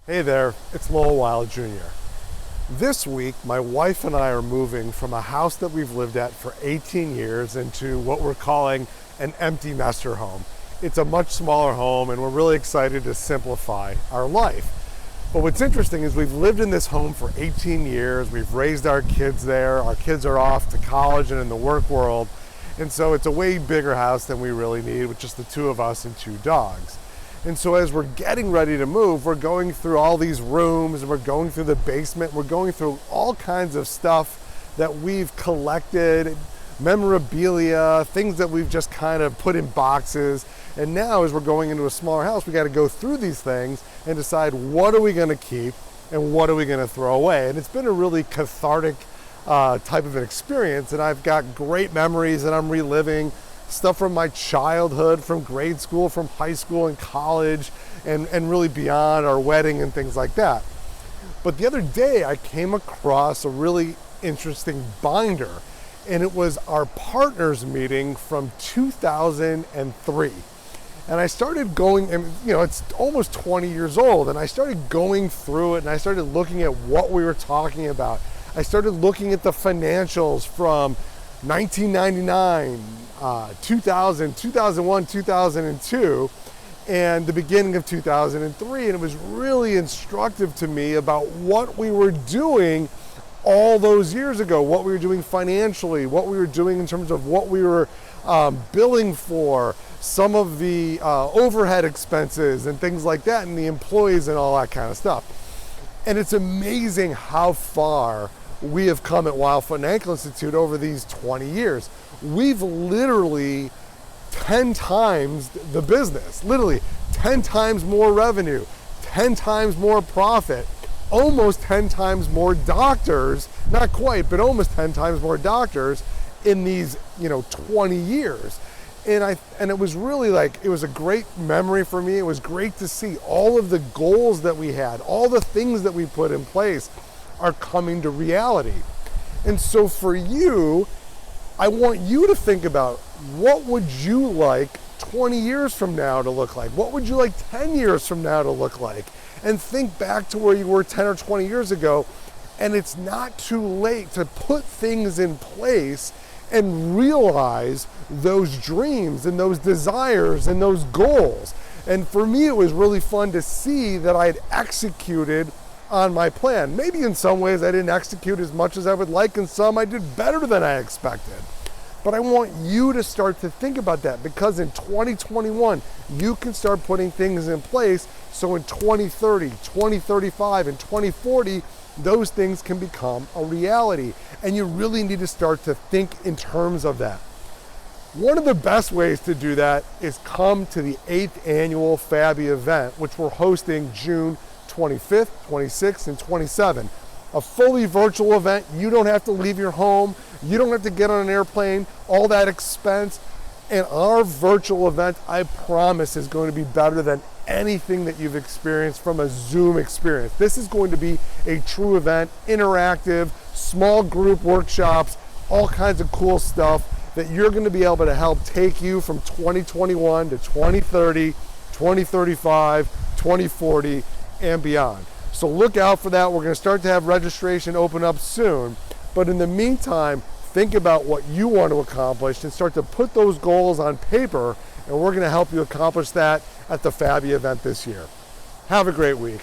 Hey there, it's Lowell Wild Jr. This week, my wife and I are moving from a house that we've lived at for 18 years into what we're calling an empty nester home. It's a much smaller home and we're really excited to simplify our life. But what's interesting is we've lived in this home for 18 years, we've raised our kids there, our kids are off to college and in the work world, and so it's a way bigger house than we really need with just the two of us and two dogs. And so as we're getting ready to move, we're going through all these rooms and we're going through the basement, we're going through all kinds of stuff that we've collected, memorabilia, things that we've just kind of put in boxes. And now as we're going into a smaller house, we got to go through these things and decide what are we going to keep and what are we going to throw away. And it's been a really cathartic type of an experience, and I've got great memories that I'm reliving. Stuff from my childhood, from grade school, from high school and college, and really beyond, our wedding and things like that. But the other day I came across a really interesting binder, and it was our partners meeting from 2003. And I started going, and it's almost 20 years old, and I started going through it and I started looking at what we were talking about. I started looking at the financials from 1999, 2000, 2001, 2002, and the beginning of 2003, and it was really instructive to me about what we were doing all those years ago, what we were doing financially, what we were doing in terms of what we were billing for, some of the overhead expenses and things like that, and the employees and all that kind of stuff. And it's amazing how far we have come at Wild Financial Institute over these 20 years. We've literally 10 times the business, literally 10 times more revenue, 10 times more profit, almost 10 times more doctors, not quite, but almost 10 times more doctors in these 20 years. And it was really it was a great memory for me. It was great to see all of the goals that we had, all the things that we put in place are coming to reality. And so for you, I want you to think about, what would you like 20 years from now to look like? What would you like 10 years from now to look like? And think back to where you were 10 or 20 years ago. And it's not too late to put things in place and realize those dreams and those desires and those goals. And for me, it was really fun to see that I had executed on my plan. Maybe in some ways I didn't execute as much as I would like, and some I did better than I expected. But I want you to start to think about that, because in 2021, you can start putting things in place so in 2030, 2035, and 2040, those things can become a reality. And you really need to start to think in terms of that. One of the best ways to do that is come to the 8th annual FABI event, which we're hosting June 25th, 26th, and 27th. A fully virtual event. You don't have to leave your home. You don't have to get on an airplane, all that expense. And our virtual event, I promise, is going to be better than anything that you've experienced from a Zoom experience. This is going to be a true event, interactive, small group workshops, all kinds of cool stuff that you're going to be able to help take you from 2021 to 2030, 2035, 2040, and beyond. So look out for that. We're going to start to have registration open up soon. But in the meantime, think about what you want to accomplish and start to put those goals on paper, and we're going to help you accomplish that at the FABI event this year. Have a great week.